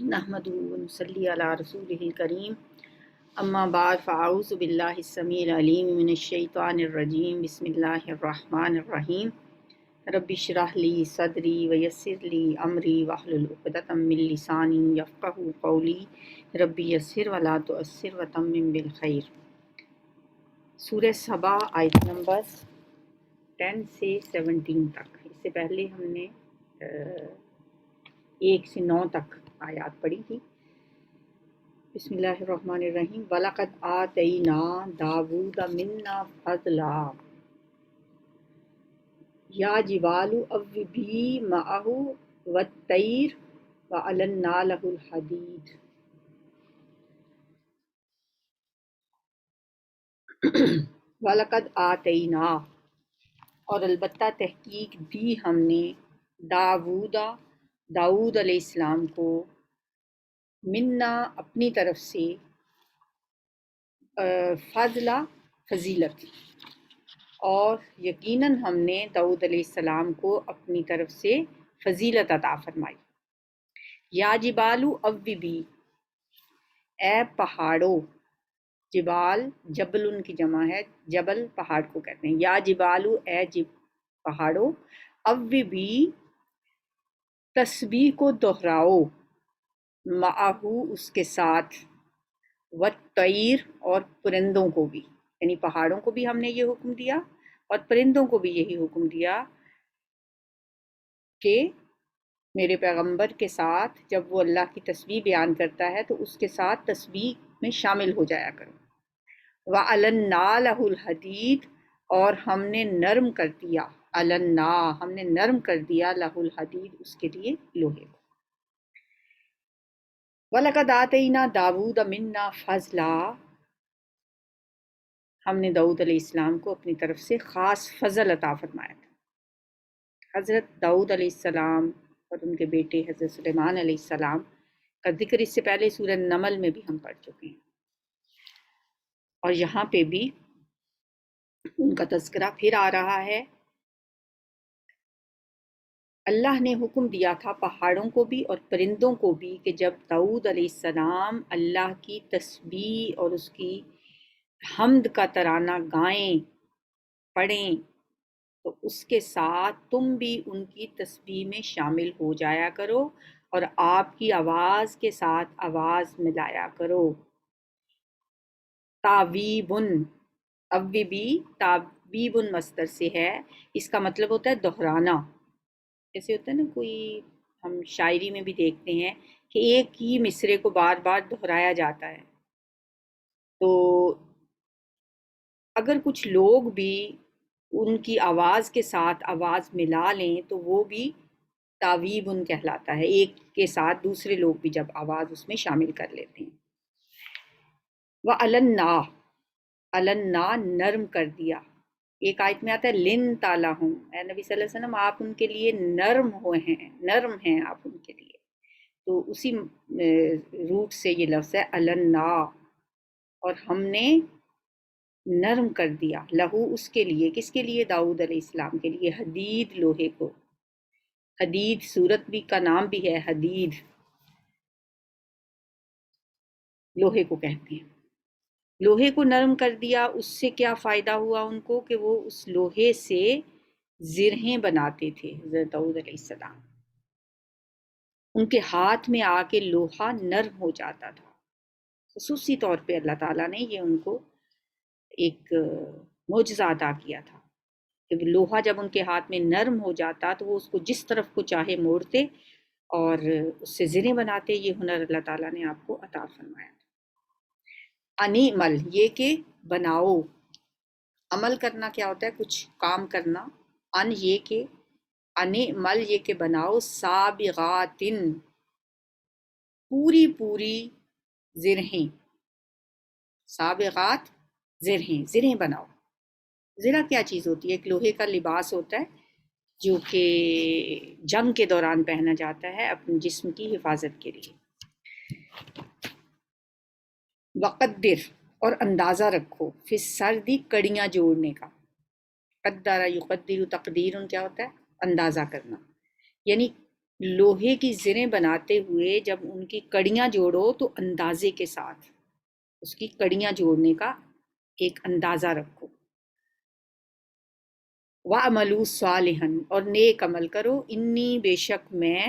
نحمدہ ونصلی علی رسولہ الکریم اما بعد فاعوذ باللہ السمیع العلیم من الشیطان الرجیم بسم اللہ الرحمن الرحیم رب اشرح لی صدری ویسر لی امری واحلل عقدۃ من لسانی یفقہوا قولی رب یسر ولا تعسر وتمم بالخیر۔ سورہ سبا آیت نمبر 10 سے 17 تک۔ اس سے پہلے ہم نے 1 سے 9 تک آیات پڑھی تھی۔ بسم اللہ الرحمن الرحیم۔ وَلَقَدْ آتَيْنَا دَاوُودَ مِنَّا فَضْلًا یا جبال اوّبی مَعَہُ وَالطَّیْرَ وَأَلَنَّا لَهُ الْحَدِیدَ۔ وَلَقَدْ آتَيْنَا، اور البتہ تحقیق دی ہم نے، داؤد علیہ السلام کو، منا اپنی طرف سے، فضلہ فضیلت، اور یقیناً ہم نے داؤد علیہ السلام کو اپنی طرف سے فضیلت عطا فرمائی۔ یا جبالو اوّبی، اے پہاڑوں، جبال جبل ان کی جمع ہے، جبل پہاڑ کو کہتے ہیں۔ یا جبالو، اے پہاڑوں، اوّبی، تسبیح کو دہراؤ، معہو، اس کے ساتھ، والطیر، اور پرندوں کو بھی، یعنی پہاڑوں کو بھی ہم نے یہ حکم دیا اور پرندوں کو بھی یہی حکم دیا کہ میرے پیغمبر کے ساتھ جب وہ اللہ کی تسبیح بیان کرتا ہے تو اس کے ساتھ تسبیح میں شامل ہو جایا کرو۔ وَأَلَنَّا لَهُ الْحَدِيدَ، اور ہم نے نرم کر دیا، النا، ہم نے نرم کر دیا، لَهُ الْحَدِيدَ، اس کے لیے لوہے کو۔ وَلَقَدْ آتَيْنَا دَاوُودَ مِنَّا فَضْلًا، ہم نے داؤد علیہ السلام کو اپنی طرف سے خاص فضل عطا فرمایا تھا۔ حضرت داؤد علیہ السلام اور ان کے بیٹے حضرت سلیمان علیہ السلام کا ذکر اس سے پہلے سورہ نمل میں بھی ہم پڑھ چکے ہیں، اور یہاں پہ بھی ان کا تذکرہ پھر آ رہا ہے۔ اللہ نے حکم دیا تھا پہاڑوں کو بھی اور پرندوں کو بھی کہ جب داؤد علیہ السلام اللہ کی تسبیح اور اس کی حمد کا ترانہ گائیں، پڑھیں، تو اس کے ساتھ تم بھی ان کی تسبیح میں شامل ہو جایا کرو اور آپ کی آواز کے ساتھ آواز ملایا کرو۔ تاویبن، اوّبی تاویبن مصدر سے ہے، اس کا مطلب ہوتا ہے دہرانا۔ جیسے ہوتا ہے نا، کوئی ہم شاعری میں بھی دیکھتے ہیں کہ ایک ہی مصرے کو بار بار دہرایا جاتا ہے، تو اگر کچھ لوگ بھی ان کی آواز کے ساتھ آواز ملا لیں تو وہ بھی تاویبن کہلاتا ہے، ایک کے ساتھ دوسرے لوگ بھی جب آواز اس میں شامل کر لیتے ہیں۔ وَأَلَنَّا، النا، نرم کر دیا۔ ایک آیت میں آتا ہے لن تالہم، اے نبی صلی اللہ علیہ وسلم آپ ان کے لیے نرم ہیں آپ ان کے لیے، تو اسی روٹ سے یہ لفظ ہے النا، اور ہم نے نرم کر دیا، لہو، اس کے لیے، کس کے لیے؟ داؤد علیہ السلام کے لیے، حدید، لوہے کو۔ حدید سورت بھی کا نام بھی ہے، حدید لوہے کو کہتے ہیں۔ لوہے کو نرم کر دیا، اس سے کیا فائدہ ہوا ان کو کہ وہ اس لوہے سے زرہیں بناتے تھے۔ حضرت داؤد علیہ السلام، ان کے ہاتھ میں آ کے لوہا نرم ہو جاتا تھا۔ خصوصی طور پہ اللہ تعالیٰ نے یہ ان کو ایک معجزہ عطا کیا تھا کہ لوہا جب ان کے ہاتھ میں نرم ہو جاتا تو وہ اس کو جس طرف کو چاہے موڑتے اور اس سے زریں بناتے۔ یہ ہنر اللہ تعالیٰ نے آپ کو عطا فرمایا تھا۔ انی عمل، یہ کہ بناؤ، عمل کرنا کیا ہوتا ہے؟ کچھ کام کرنا۔ ان، یہ کہ، انی عمل، یہ کہ بناؤ، سابغاتن، پوری پوری زرہیں، سابغات، زرہیں بناؤ۔ زرہ کیا چیز ہوتی ہے؟ ایک لوہے کا لباس ہوتا ہے جو کہ جنگ کے دوران پہنا جاتا ہے اپنے جسم کی حفاظت کے لیے۔ وقدر، اور اندازہ رکھو، فی السردی، کڑیاں جوڑنے کا۔ قدر یقدر، تقدیر کیا ہوتا ہے؟ اندازہ کرنا، یعنی لوہے کی زریں بناتے ہوئے جب ان کی کڑیاں جوڑو تو اندازے کے ساتھ اس کی کڑیاں جوڑنے کا ایک اندازہ رکھو۔ وَعْمَلُوا صَالِحًا، اور نیک عمل کرو، انی بے شک میں،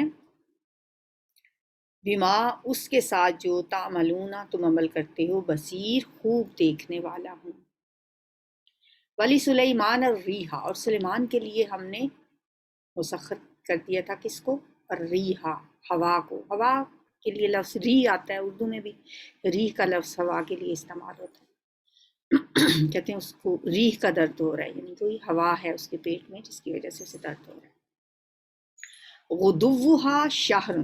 بما اس کے ساتھ جو تعملون تم عمل کرتے ہو، بصیر خوب دیکھنے والا ہوں۔ ولی سلیمان الریحا، اور سلیمان کے لیے ہم نے مسخر کر دیا تھا کس کو؟ الریحا، ہوا کو۔ ہوا کے لیے لفظ ریح آتا ہے اردو میں بھی، ریح کا لفظ ہوا کے لیے استعمال ہوتا ہے۔ کہتے ہیں اس کو ریح کا درد ہو رہا ہے، یعنی کوئی ہوا ہے اس کے پیٹ میں جس کی وجہ سے اسے درد ہو رہا ہے۔ غدوہا شہر،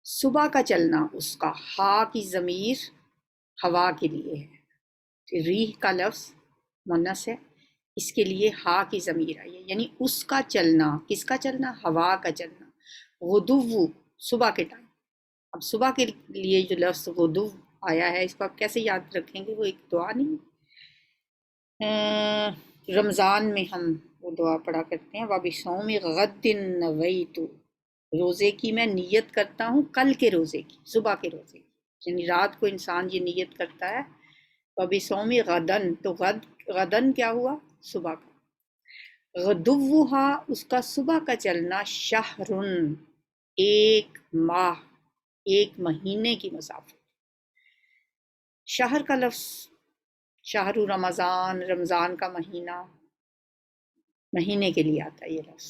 صبح کا چلنا اس کا، ہا کی ضمیر ہوا کے لیے ہے، ریح کا لفظ مونث ہے، اس کے لیے ہا کی ضمیر آئی ہے، یعنی اس کا چلنا، کس کا چلنا؟ ہوا کا چلنا۔ غدو، صبح کے ٹائم۔ اب صبح کے لیے جو لفظ غدو آیا ہے اس کو آپ کیسے یاد رکھیں گے؟ وہ ایک دعا نہیں، رمضان میں ہم وہ دعا پڑھا کرتے ہیں، وَبِصَوْمِ غَدٍ نَوَيْتُ، روزے کی میں نیت کرتا ہوں، کل کے روزے کی، صبح کے روزے کی، یعنی رات کو انسان یہ نیت کرتا ہے۔ وَبِصَوْمِ غَدًا، تو غدن کیا ہوا؟ صبح کا۔ غدوہا، اس کا صبح کا چلنا، شہرن، ایک ماہ، ایک مہینے کی مسافت۔ شہر کا لفظ شہر رمضان، رمضان کا مہینہ، مہینے کے لیے آتا ہے یہ لفظ۔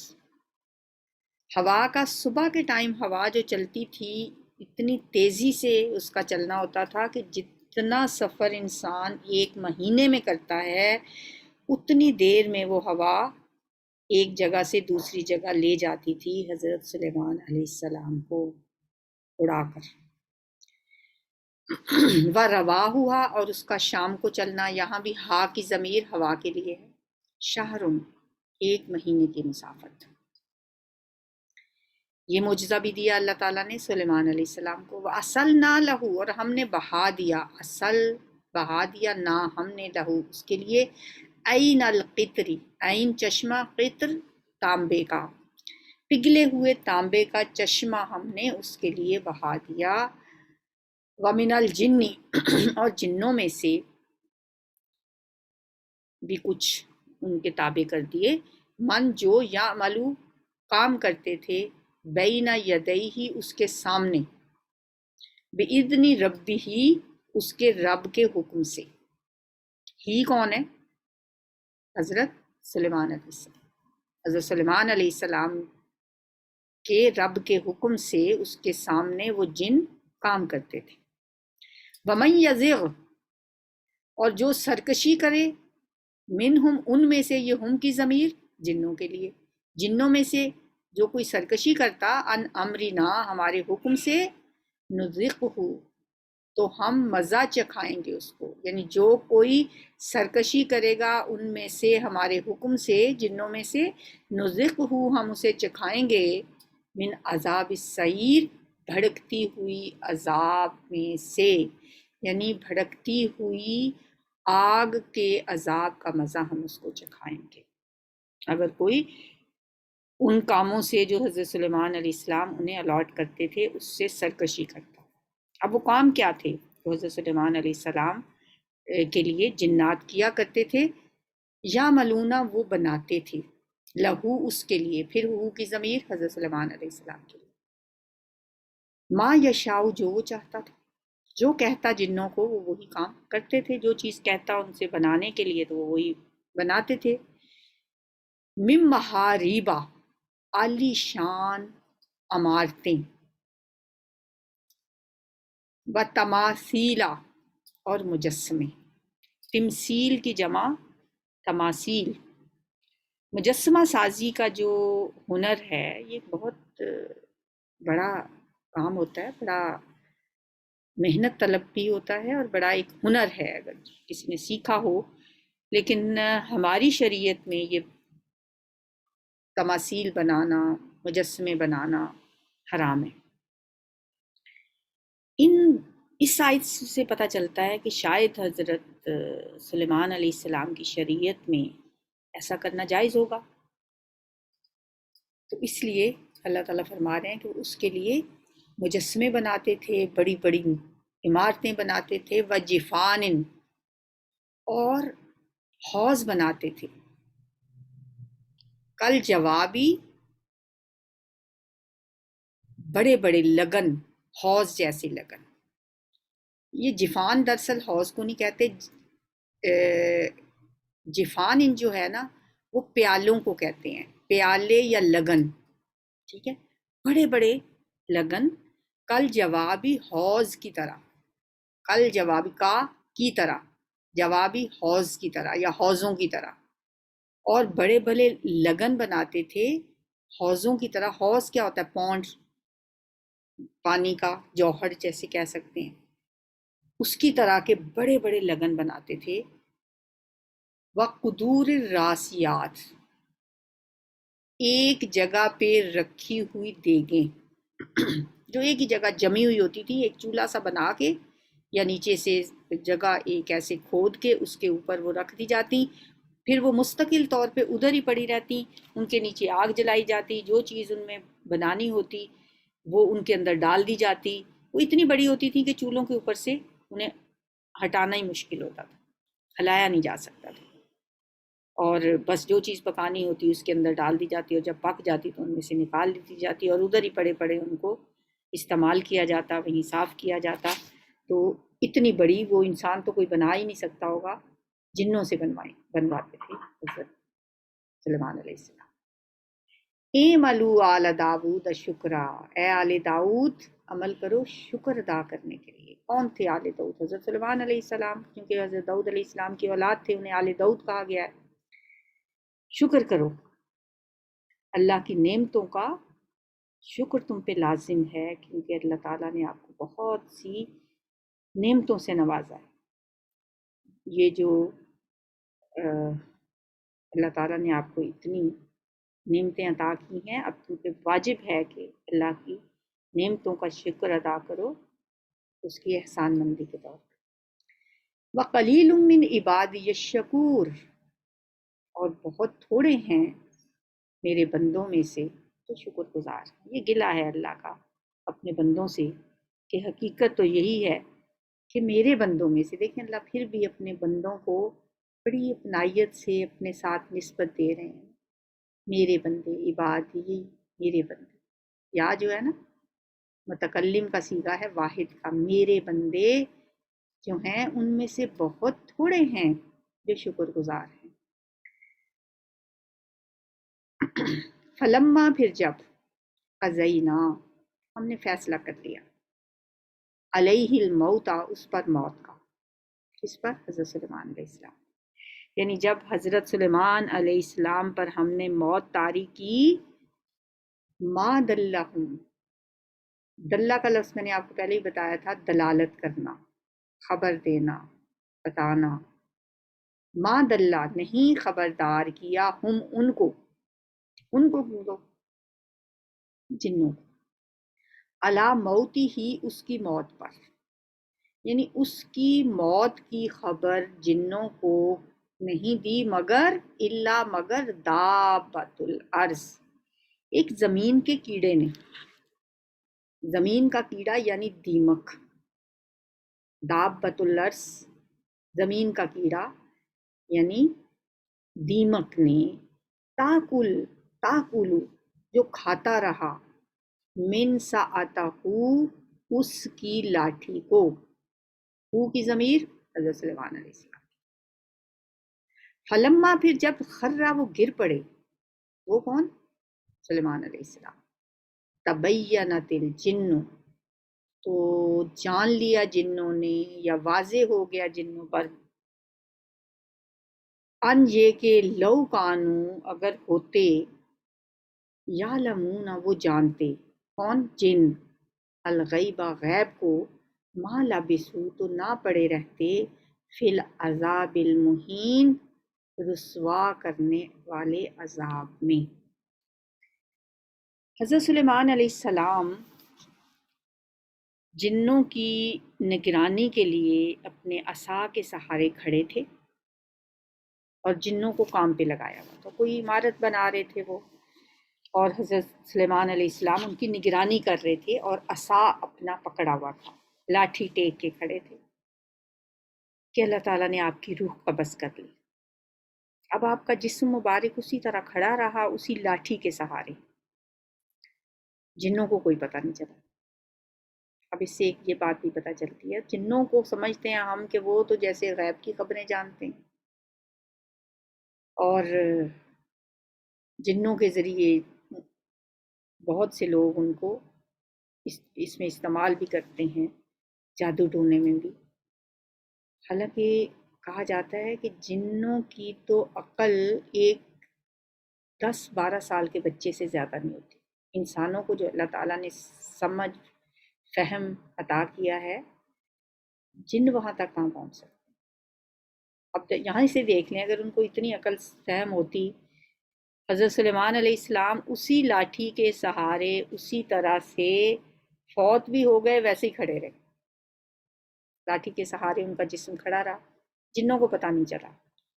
ہوا کا صبح کے ٹائم ہوا جو چلتی تھی اتنی تیزی سے اس کا چلنا ہوتا تھا کہ جتنا سفر انسان ایک مہینے میں کرتا ہے اتنی دیر میں وہ ہوا ایک جگہ سے دوسری جگہ لے جاتی تھی حضرت سلیمان علیہ السلام کو اڑا کر۔ وَرَوَاحُ، اور اس کا شام کو چلنا، یہاں بھی ہا کی ضمیر ہوا کے لیے ہے، شہرن، ایک مہینے کی مسافت۔ یہ معجزہ بھی دیا اللہ تعالیٰ نے سلیمان علیہ السلام کو۔ وَأَصَلْنَا لَهُ، اور ہم نے بہا دیا، اصل بہا دیا، نہ ہم نے لہو اس کے لیے، عین القطری، عین چشمہ، قطر تانبے کا، پگھلے ہوئے تانبے کا چشمہ ہم نے اس کے لیے بہا دیا۔ وَمِنَ الْجِنِّ، اور جنوں میں سے بھی کچھ ان کے تابع کر دیے، من جو یعملو، کام کرتے تھے، بین یدیہ، اس کے سامنے، بِإِذْنِ رَبِّهِ، اس کے رب کے حکم سے۔ ہی کون ہے؟ حضرت سلیمان علیہ السلام۔ حضرت سلیمان علیہ السلام کے رب کے حکم سے اس کے سامنے وہ جن کام کرتے تھے۔ وَمَن یزغ، اور جو سرکشی کرے، منہم، ان میں سے، یہ ہم کی ضمیر جنوں کے لیے، جنوں میں سے جو کوئی سرکشی کرتا، ان امرنا، ہمارے حکم سے، نذقہ، تو ہم مزہ چکھائیں گے اس کو، یعنی جو کوئی سرکشی کرے گا ان میں سے ہمارے حکم سے، جنوں میں سے، نذقہ، ہم اسے چکھائیں گے، من عذاب السعیر، بھڑکتی ہوئی عذاب میں سے، یعنی بھڑکتی ہوئی آگ کے عذاب کا مزہ ہم اس کو چکھائیں گے اگر کوئی ان کاموں سے جو حضرت سلیمان علیہ السلام انہیں الاٹ کرتے تھے اس سے سرکشی کرتا۔ اب وہ کام کیا تھے جو حضرت سلیمان علیہ السلام کے لیے جنات کیا کرتے تھے؟ یا ملونا، وہ بناتے تھے، لہو، اس کے لیے، پھر ہو کی ضمیر حضرت سلیمان علیہ السلام کے لیے، ما یشاؤ، جو وہ چاہتا تھا، جو کہتا جنوں کو وہ وہی کام کرتے تھے، جو چیز کہتا ان سے بنانے کے لیے تو وہ وہی بناتے تھے۔ مم محاریبا، عالی شان عمارتیں، و تماثیلا، اور مجسمے، تمثیل کی جمع تماثیل، مجسمہ سازی کا جو ہنر ہے یہ بہت بڑا کام ہوتا ہے، بڑا محنت طلب بھی ہوتا ہے اور بڑا ایک ہنر ہے اگر کسی نے سیکھا ہو، لیکن ہماری شریعت میں یہ تماثیل بنانا، مجسمے بنانا حرام ہے۔ اس آیت سے پتہ چلتا ہے کہ شاید حضرت سلیمان علیہ السلام کی شریعت میں ایسا کرنا جائز ہوگا، تو اس لیے اللہ تعالیٰ فرما رہے ہیں کہ اس کے لیے مجسمے بناتے تھے، بڑی بڑی عمارتیں بناتے تھے، وجفان، اور حوض بناتے تھے، کل جوابی، بڑے بڑے لگن، حوض جیسے لگن۔ یہ جفان دراصل حوض کو نہیں کہتے، جفان ان جو ہے نا وہ پیالوں کو کہتے ہیں، پیالے یا لگن، ٹھیک ہے، بڑے بڑے لگن، کل جوابی حوض کی طرح، کل جوابی کا کی طرح، جوابی حوض کی طرح یا حوضوں کی طرح، اور بڑے بڑے لگن بناتے تھے حوضوں کی طرح۔ حوض کیا ہوتا ہے؟ پونڈ، پانی کا جوہر جیسے کہہ سکتے ہیں، اس کی طرح کے بڑے بڑے لگن بناتے تھے۔ وقدور الراسیات، ایک جگہ پہ رکھی ہوئی دیگیں، جو ایک ہی جگہ جمی ہوئی ہوتی تھی، ایک چولہا سا بنا کے یا نیچے سے جگہ ایک ایسے کھود کے اس کے اوپر وہ رکھ دی جاتی، پھر وہ مستقل طور پہ ادھر ہی پڑی رہتی، ان کے نیچے آگ جلائی جاتی، جو چیز ان میں بنانی ہوتی وہ ان کے اندر ڈال دی جاتی۔ وہ اتنی بڑی ہوتی تھی کہ چولہوں کے اوپر سے انہیں ہٹانا ہی مشکل ہوتا تھا، ہلایا نہیں جا سکتا تھا، اور بس جو چیز پکانی ہوتی اس کے اندر ڈال دی جاتی، اور جب پک جاتی تو ان میں سے نکال دی جاتی، اور ادھر ہی پڑے پڑے ان کو استعمال کیا جاتا، وہیں صاف کیا جاتا۔ تو اتنی بڑی وہ انسان تو کوئی بنا ہی نہیں سکتا ہوگا، جنوں سے بنواتے تھے حضرت سلیمان علیہ السلام۔ اعملوا آل داود شکرا، اے آل داؤد عمل کرو شکر ادا کرنے کے لیے۔ کون تھے آل داؤد؟ حضرت سلیمان علیہ السلام، کیونکہ حضرت داؤد علیہ السلام کی اولاد تھے، انہیں آل داؤد کہا گیا ہے۔ شکر کرو، اللہ کی نعمتوں کا شکر تم پہ لازم ہے، کیونکہ اللہ تعالیٰ نے آپ کو بہت سی نعمتوں سے نوازا ہے۔ یہ جو اللہ تعالیٰ نے آپ کو اتنی نعمتیں عطا کی ہیں، اب تم پہ واجب ہے کہ اللہ کی نعمتوں کا شکر ادا کرو، اس کی احسان مندی کے طور پر۔ وَقَلِيلٌ مِّنْ عِبَادِيَ الشَّكُورُ، اور بہت تھوڑے ہیں میرے بندوں میں سے تو شکر گزار ہیں۔ یہ گلہ ہے اللہ کا اپنے بندوں سے، کہ حقیقت تو یہی ہے کہ میرے بندوں میں سے، دیکھیں اللہ پھر بھی اپنے بندوں کو بڑی اپنائیت سے اپنے ساتھ نسبت دے رہے ہیں، میرے بندے، عبادی، میرے بندے۔ یا جو ہے نا متکلم کا صیغہ ہے واحد کا، میرے بندے جو ہیں ان میں سے بہت تھوڑے ہیں جو شکر گزار ہیں۔ فلما، پھر جب، قضینا، ہم نے فیصلہ کر لیا، علیہ الموت، اس پر موت کا، کس پر؟ حضرت سلیمان علیہ السلام، یعنی جب حضرت سلیمان علیہ السلام پر ہم نے موت طاری کی، ما دلہم، دلہ کا لفظ میں نے آپ کو پہلے ہی بتایا تھا، دلالت کرنا، خبر دینا، بتانا۔ ما دلہ، نہیں خبردار کیا، ہم ان کو کیوں، جنوں کو، علی موتی ہی، اس کی موت پر، یعنی اس کی موت کی خبر جنوں کو نہیں دی مگر الا، مگر دابۃ الارض، ایک زمین کے کیڑے نے، زمین کا کیڑا یعنی دیمک، دابۃ الارض زمین کا کیڑا یعنی دیمک نے، تاکلو جو کھاتا رہا، من ساعتہ اس کی لاٹھی کو، ہو کی ضمیر حضرت سلیمان علیہ السلام۔ فلما، پھر جب، خرا وہ گر پڑے، وہ کون؟ سلیمان علیہ السلام۔ تبینت الجن، تو جان لیا جنوں نے یا واضح ہو گیا جنوں پر، ان یہ کہ لو کانو، اگر ہوتے، یعلمون وہ جانتے، کون؟ جن، الغیب غیب کو، ما لبثوا تو نہ پڑے رہتے، فی العذاب المہین رسوا کرنے والے عذاب میں۔ حضرت سلیمان علیہ السلام جنوں کی نگرانی کے لیے اپنے عصا کے سہارے کھڑے تھے، اور جنوں کو کام پہ لگایا ہوا تھا، کوئی عمارت بنا رہے تھے وہ، اور حضرت سلیمان علیہ السلام ان کی نگرانی کر رہے تھے اور عصا اپنا پکڑا ہوا تھا، لاٹھی ٹیک کے کھڑے تھے کہ اللہ تعالیٰ نے آپ کی روح قبض کر لی۔ اب آپ کا جسم مبارک اسی طرح کھڑا رہا، اسی لاٹھی کے سہارے۔ جنوں کو کوئی پتہ نہیں چلا۔ اب اس سے ایک یہ بات بھی پتہ چلتی ہے، جنوں کو سمجھتے ہیں ہم کہ وہ تو جیسے غیب کی خبریں جانتے ہیں، اور جنوں کے ذریعے بہت سے لوگ ان کو اس میں استعمال بھی کرتے ہیں، جادو ٹونے میں بھی۔ حالانکہ کہا جاتا ہے کہ جنوں کی تو عقل ایک 10-12 سال کے بچے سے زیادہ نہیں ہوتی۔ انسانوں کو جو اللہ تعالیٰ نے سمجھ فہم عطا کیا ہے، جن وہاں تک کہاں پہنچ سکتے۔ اب یہاں سے دیکھ لیں، اگر ان کو اتنی عقل فہم ہوتی، حضرت سلیمان علیہ السلام اسی لاٹھی کے سہارے اسی طرح سے فوت بھی ہو گئے، ویسے ہی کھڑے رہے، لاٹھی کے سہارے ان کا جسم کھڑا رہا، جنوں کو پتہ نہیں چلا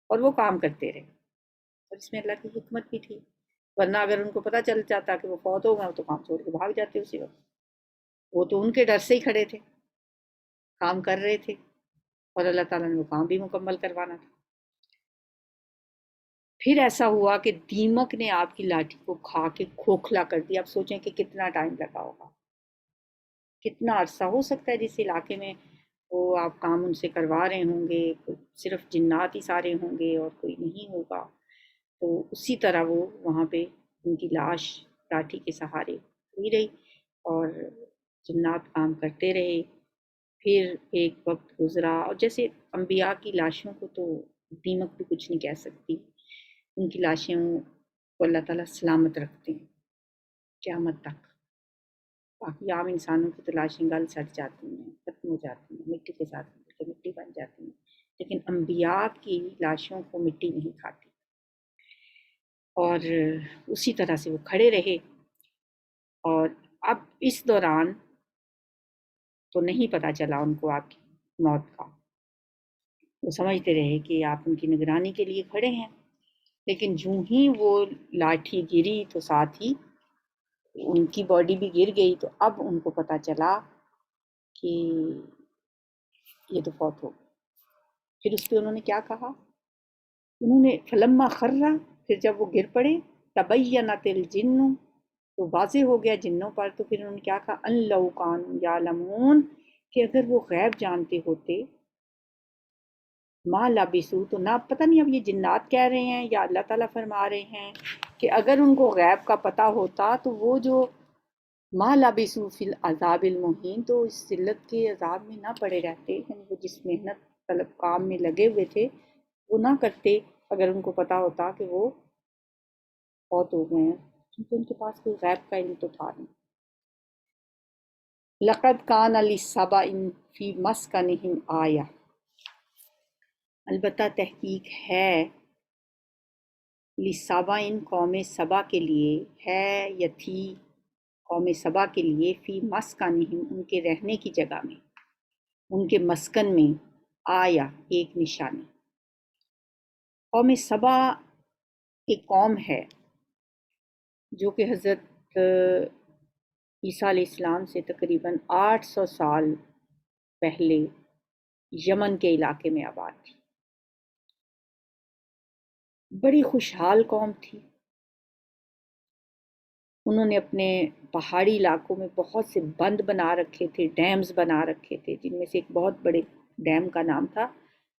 اور وہ کام کرتے رہے۔ اور اس میں اللہ کی حکمت بھی تھی، ورنہ اگر ان کو پتہ چل جاتا کہ وہ فوت ہو گئے تو کام چھوڑ کے بھاگ جاتے اسی وقت۔ وہ تو ان کے ڈر سے ہی کھڑے تھے، کام کر رہے تھے، اور اللہ تعالیٰ نے وہ کام بھی مکمل کروانا تھا۔ پھر ایسا ہوا کہ دیمک نے آپ کی لاٹھی کو کھا کے کھوکھلا کر دیا۔ اب سوچیں کہ کتنا ٹائم لگا ہوگا، کتنا عرصہ ہو سکتا ہے جس علاقے میں وہ آپ کام ان سے کروا رہے ہوں گے، صرف جنات ہی سارے ہوں گے اور کوئی نہیں ہوگا۔ تو اسی طرح وہ وہاں پہ ان کی لاش لاٹھی کے سہارے ہوئی رہی اور جنات کام کرتے رہے۔ پھر ایک وقت گزرا، اور جیسے انبیاء کی لاشوں کو تو دیمک بھی کچھ نہیں کہہ سکتی، ان کی لاشیں کو اللہ تعالیٰ سلامت رکھتے ہیں قیامت تک۔ باقی عام انسانوں کی تو لاشیں گل سڑ جاتی ہیں، ختم ہو جاتی ہیں، مٹی کے ساتھ مل کے مٹی بن جاتی ہیں، لیکن انبیاء کی لاشوں کو مٹی نہیں کھاتی۔ اور اسی طرح سے وہ کھڑے رہے، اور اب اس دوران تو نہیں پتہ چلا ان کو آپ کی موت کا، وہ سمجھتے رہے کہ آپ ان کی نگرانی کے لیے کھڑے ہیں، لیکن جوں ہی وہ لاٹھی گری تو ساتھ ہی ان کی باڈی بھی گر گئی۔ تو اب ان کو پتہ چلا کہ یہ تو فوت ہو گئی۔ پھر اس پہ انہوں نے کیا کہا؟ انہوں نے فلما خرّا، پھر جب وہ گر پڑے، تبینت الجن، تو واضح ہو گیا جنوں پر۔ تو پھر انہوں نے کیا کہا؟ ان لو کانوا یعلمون، کہ اگر وہ غیب جانتے ہوتے، ما لبثوا، تو نہ پتہ نہیں اب یہ جنات کہہ رہے ہیں یا اللہ تعالیٰ فرما رہے ہیں کہ اگر ان کو غیب کا پتہ ہوتا تو وہ جو ما لبثوا فی العذاب المہین، تو اس ذلت کے عذاب میں نہ پڑے رہتے، یعنی وہ جس محنت طلب کام میں لگے ہوئے تھے وہ نہ کرتے اگر ان کو پتہ ہوتا کہ وہ فوت ہو گئے ہیں، کیونکہ ان کے پاس کوئی غیب کا علم تو تھا نہیں۔ لقد کان لسبأ فی مسکنہم آیہ، البتہ تحقیق ہے لسبأ، قوم سبا کے لیے، ہے یا تھی قوم سبا کے لیے، فی مسکنہم، ان کے رہنے کی جگہ میں، ان کے مسکن میں، آیا، ایک نشانی۔ قوم سبا ایک قوم ہے جو کہ حضرت عیسیٰ علیہ السلام سے تقریباً 800 سال پہلے یمن کے علاقے میں آباد تھی۔ بڑی خوشحال قوم تھی۔ انہوں نے اپنے پہاڑی علاقوں میں بہت سے بند بنا رکھے تھے، ڈیمز بنا رکھے تھے، جن میں سے ایک بہت بڑے ڈیم کا نام تھا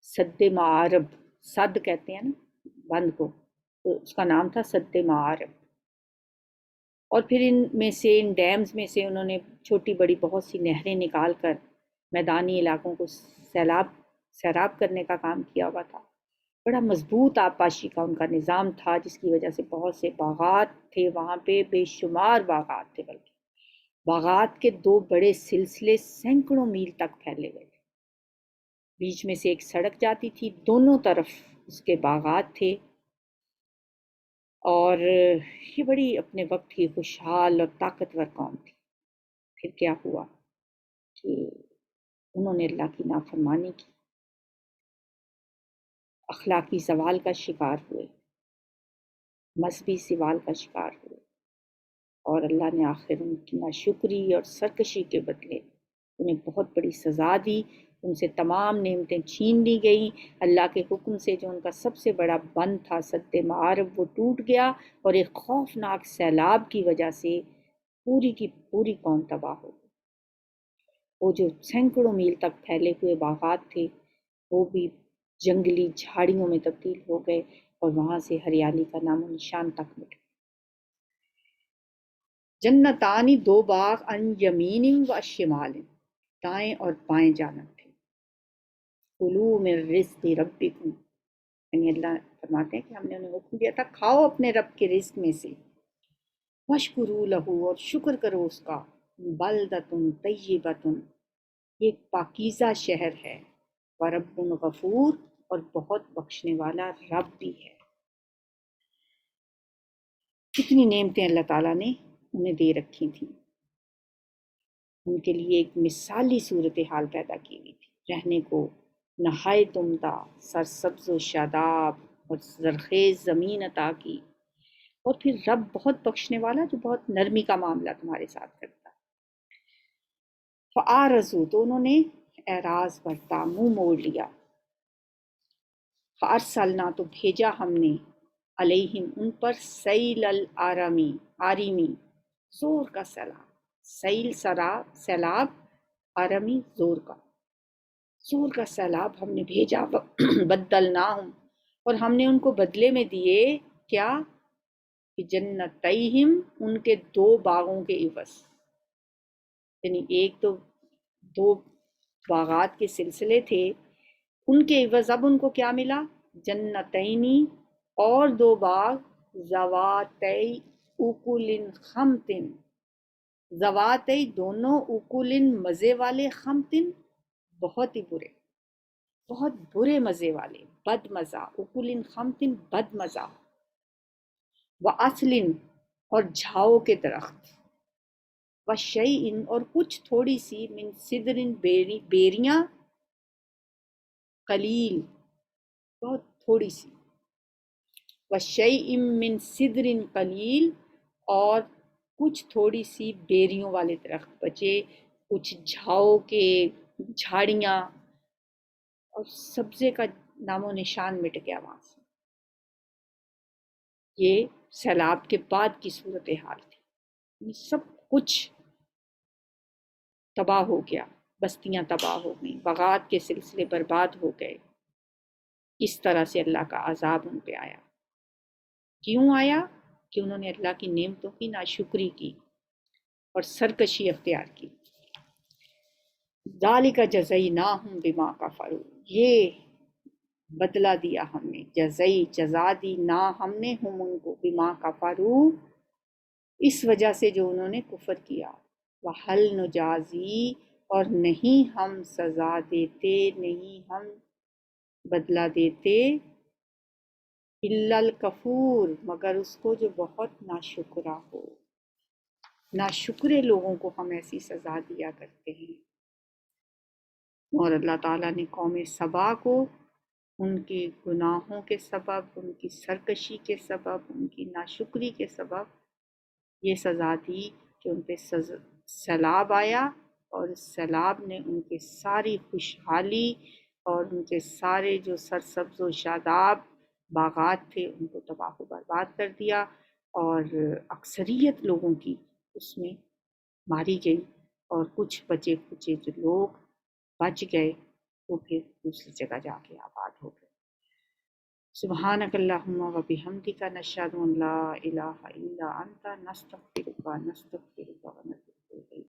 سد معارب، سد کہتے ہیں نا بند کو، تو اس کا نام تھا سد معارب۔ اور پھر ان میں سے، ان ڈیمز میں سے انہوں نے چھوٹی بڑی بہت سی نہریں نکال کر میدانی علاقوں کو سیراب کرنے کا کام کیا ہوا تھا۔ بڑا مضبوط آبپاشی کا ان کا نظام تھا، جس کی وجہ سے بہت سے باغات تھے وہاں پہ، بے شمار باغات تھے، بلکہ باغات کے 2 بڑے سلسلے سینکڑوں میل تک پھیلے ہوئے تھے۔ بیچ میں سے ایک سڑک جاتی تھی، دونوں طرف اس کے باغات تھے، اور یہ بڑی اپنے وقت کی خوشحال اور طاقتور قوم تھی۔ پھر کیا ہوا کہ انہوں نے اللہ کی نافرمانی کی، اخلاقی زوال کا شکار ہوئے، مذہبی زوال کا شکار ہوئے، اور اللہ نے آخر ان کی ناشکری اور سرکشی کے بدلے انہیں بہت بڑی سزا دی، ان سے تمام نعمتیں چھین لی گئیں، اللہ کے حکم سے جو ان کا سب سے بڑا بند تھا سد معارف وہ ٹوٹ گیا، اور ایک خوفناک سیلاب کی وجہ سے پوری کی پوری قوم تباہ ہو گئی۔ وہ جو سینکڑوں میل تک پھیلے ہوئے باغات تھے وہ بھی جنگلی جھاڑیوں میں تبدیل ہو گئے، اور وہاں سے ہریالی کا نام و نشان تک مٹ گیا۔ جنتانی دو باغ ان یمین و شمال، دائیں اور بائیں جانب تھے۔ کلوا من رزق ربکم، یعنی اللہ فرماتے ہیں کہ ہم نے انہیں حکم دیا تھا کھاؤ اپنے رب کے رزق میں سے، واشکروا لہ، اور شکر کرو اس کا، بلدۃ طیبۃ، یہ پاکیزہ شہر ہے، ورب غفور، اور بہت بخشنے والا رب بھی ہے۔ کتنی نعمتیں اللہ تعالیٰ نے انہیں دے رکھی تھیں، ان کے لیے ایک مثالی صورتحال پیدا کی ہوئی تھی، رہنے کو نہایت عمدہ سرسبز و شاداب اور زرخیز زمین عطا کی، اور پھر رب بہت بخشنے والا جو بہت نرمی کا معاملہ تمہارے ساتھ کرتا ہے۔ فَأَعْرَضُوا، تو انہوں نے اعراض برتا، منہ موڑ لیا، فَأَرْسَلْنَا، تو بھیجا ہم نے، علیہم ان پر، سیل العارمی، زور کا سیلاب، سیل سیلاب، آرمی زور کا سیلاب ہم نے بھیجا، بدلناہم، اور ہم نے ان کو بدلے میں دیے کیا، جنتیہم، ان کے دو باغوں کے عوض، یعنی ایک تو دو باغات کے سلسلے تھے، ان کے عوض اب ان کو کیا ملا، جنتینی، اور دو باغ، ذواتی اکل خمط، ذواتی دونوں، اکل مزے والے، خمط بہت ہی برے، بہت برے مزے والے، بد مزہ، اکل خمط بد مزہ، وَأَصْلٍ، اور جھاؤ کے درخت، وَشَيْءٍ، اور کچھ تھوڑی سی، من سدر، بیریاں، قلیل، بہت تھوڑی سی، وَشَيْءٍ مِّن سِدْرٍ قلیل، اور کچھ تھوڑی سی بیریوں والے درخت بچے، کچھ جھاؤ کے جھاڑیاں، اور سبزے کا نام و نشان مٹ گیا وہاں سے۔ یہ سیلاب کے بعد کی صورتحال تھی، سب کچھ تباہ ہو گیا، بستیاں تباہ ہو گئیں، باغات کے سلسلے برباد ہو گئے، اس طرح سے اللہ کا عذاب ان پہ آیا۔ کیوں آیا؟ کہ انہوں نے اللہ کی نعمتوں کی ناشکری کی اور سرکشی اختیار کی۔ ذالک جزیناہم بما کفروا، یہ بدلہ دیا ہم نے، جزا دی نا ہم نے، ہم ان کو، بما کفروا، اس وجہ سے جو انہوں نے کفر کیا، وَهَلْ نُجَازِي، اور نہیں ہم سزا دیتے، نہیں ہم بدلہ دیتے، إِلَّا الْكَفُورَ، مگر اس کو جو بہت ناشکرا ہو، ناشکرے لوگوں کو ہم ایسی سزا دیا کرتے ہیں۔ اور اللہ تعالیٰ نے قوم سبا کو ان کے گناہوں کے سبب، ان کی سرکشی کے سبب، ان کی ناشکری کے سبب یہ سزا دی کہ ان پہ سیلاب آیا، اور اس سیلاب نے ان کے ساری خوشحالی اور ان کے سارے جو سرسبز و شاداب باغات تھے ان کو تباہ و برباد کر دیا، اور اکثریت لوگوں کی اس میں ماری گئی، اور کچھ بچے کچے جو لوگ بچ گئے وہ پھر دوسری جگہ جا کے آباد ہو گئے۔ سبحانک اللہم و بحمدک، نشہد ان لا الہ الا انت، نستغفرک و نتوب الیک۔